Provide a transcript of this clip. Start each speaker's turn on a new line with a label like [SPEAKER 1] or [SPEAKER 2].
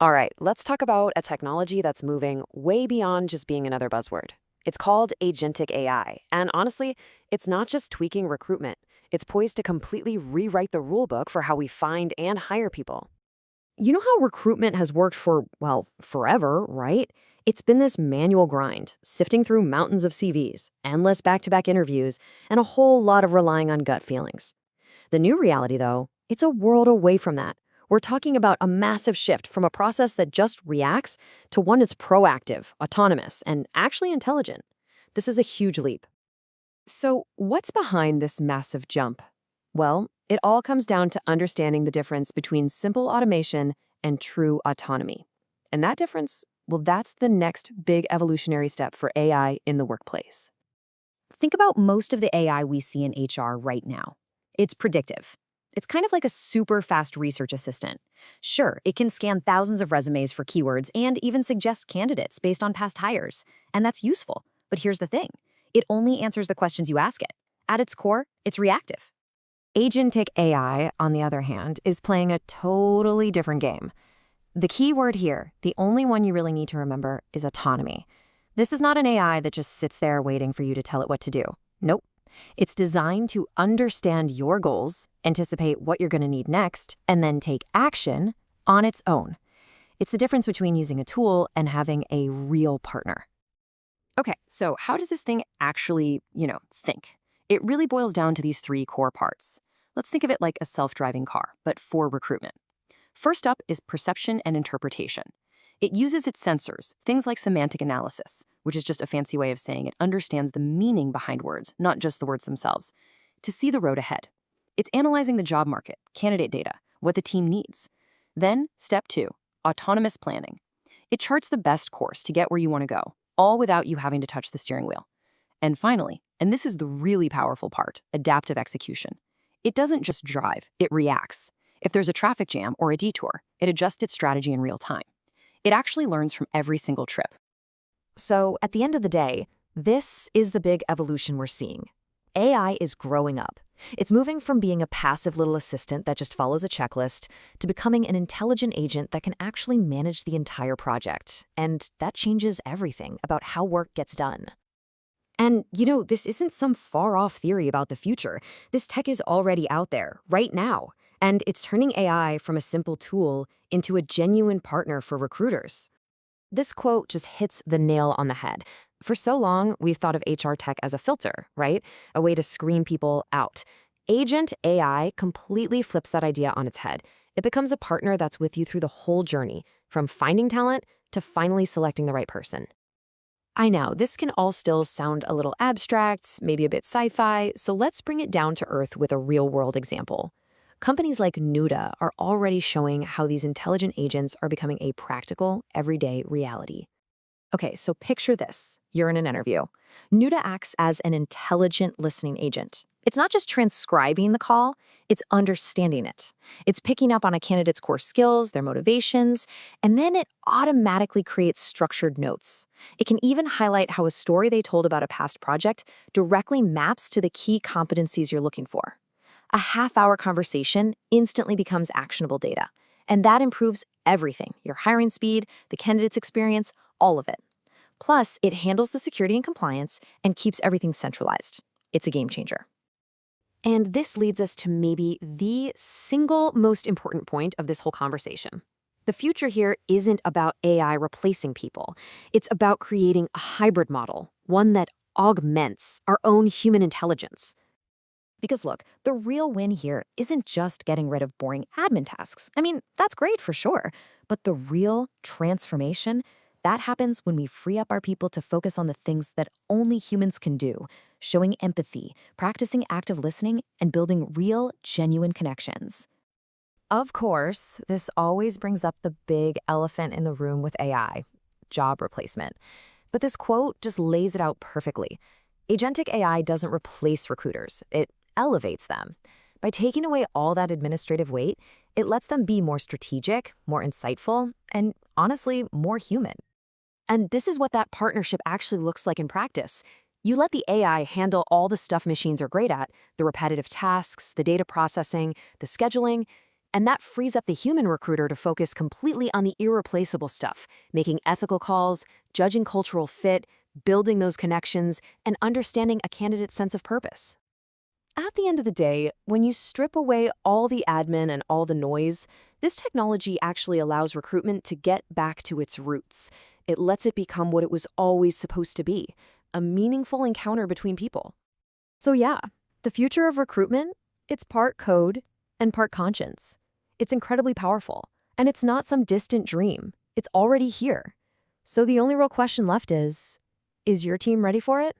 [SPEAKER 1] All right, let's talk about a technology that's moving way beyond just being another buzzword. It's called Agentic AI, and honestly, it's not just tweaking recruitment. It's poised to completely rewrite the rulebook for how we find and hire people. You know how recruitment has worked for, well, forever, right? It's been this manual grind, sifting through mountains of CVs, endless back-to-back interviews, and a whole lot of relying on gut feelings. The new reality, though, it's a world away from that. We're talking about a massive shift from a process that just reacts to one that's proactive, autonomous, and actually intelligent. This is a huge leap. So, what's behind this massive jump? Well, it all comes down to understanding the difference between simple automation and true autonomy. And that difference, well, that's the next big evolutionary step for AI in the workplace.
[SPEAKER 2] Think about most of the AI we see in HR right now. It's predictive. It's kind of like a super fast research assistant. Sure, it can scan thousands of resumes for keywords and even suggest candidates based on past hires, and that's useful. But here's the thing. It only answers the questions you ask it. At its core, it's reactive.
[SPEAKER 1] Agentic AI, on the other hand, is playing a totally different game. The key word here, the only one you really need to remember, is autonomy. This is not an AI that just sits there waiting for you to tell it what to do. Nope. It's designed to understand your goals, anticipate what you're going to need next, and then take action on its own. It's the difference between using a tool and having a real partner. Okay, so how does this thing actually, think? It really boils down to these three core parts. Let's think of it like a self-driving car, but for recruitment. First up is perception and interpretation. It uses its sensors, things like semantic analysis, which is just a fancy way of saying it understands the meaning behind words, not just the words themselves, to see the road ahead. It's analyzing the job market, candidate data, what the team needs. Then, step two, autonomous planning. It charts the best course to get where you want to go, all without you having to touch the steering wheel. And finally, and this is the really powerful part, adaptive execution. It doesn't just drive, it reacts. If there's a traffic jam or a detour, it adjusts its strategy in real time. It actually learns from every single trip. So, at the end of the day, this is the big evolution we're seeing. AI is growing up. It's moving from being a passive little assistant that just follows a checklist to becoming an intelligent agent that can actually manage the entire project. And that changes everything about how work gets done. And, this isn't some far-off theory about the future. This tech is already out there, right now. And it's turning AI from a simple tool into a genuine partner for recruiters. This quote just hits the nail on the head. For so long, we've thought of HR tech as a filter, right? A way to screen people out. Agent AI completely flips that idea on its head. It becomes a partner that's with you through the whole journey, from finding talent to finally selecting the right person. I know, this can all still sound a little abstract, maybe a bit sci-fi, so let's bring it down to earth with a real-world example. Companies like Nuda are already showing how these intelligent agents are becoming a practical, everyday reality. Okay, so picture this. You're in an interview. Nuda acts as an intelligent listening agent. It's not just transcribing the call, it's understanding it. It's picking up on a candidate's core skills, their motivations, and then it automatically creates structured notes. It can even highlight how a story they told about a past project directly maps to the key competencies you're looking for. A half-hour conversation instantly becomes actionable data, and that improves everything: your hiring speed, the candidate's experience, all of it. Plus, it handles the security and compliance and keeps everything centralized. It's a game changer. And this leads us to maybe the single most important point of this whole conversation. The future here isn't about AI replacing people. It's about creating a hybrid model, one that augments our own human intelligence. Because look, the real win here isn't just getting rid of boring admin tasks. I mean, that's great for sure. But the real transformation, that happens when we free up our people to focus on the things that only humans can do: showing empathy, practicing active listening, and building real, genuine connections. Of course, this always brings up the big elephant in the room with AI: job replacement. But this quote just lays it out perfectly. Agentic AI doesn't replace recruiters. It elevates them. By taking away all that administrative weight, it lets them be more strategic, more insightful, and honestly, more human. And this is what that partnership actually looks like in practice. You let the AI handle all the stuff machines are great at: the repetitive tasks, the data processing, the scheduling, And that frees up the human recruiter to focus completely on the irreplaceable stuff, making ethical calls, judging cultural fit, building those connections, and understanding a candidate's sense of purpose. At the end of the day, when you strip away all the admin and all the noise, this technology actually allows recruitment to get back to its roots. It lets it become what it was always supposed to be, a meaningful encounter between people. So yeah, the future of recruitment, it's part code and part conscience. It's incredibly powerful, and it's not some distant dream. It's already here. So the only real question left is your team ready for it?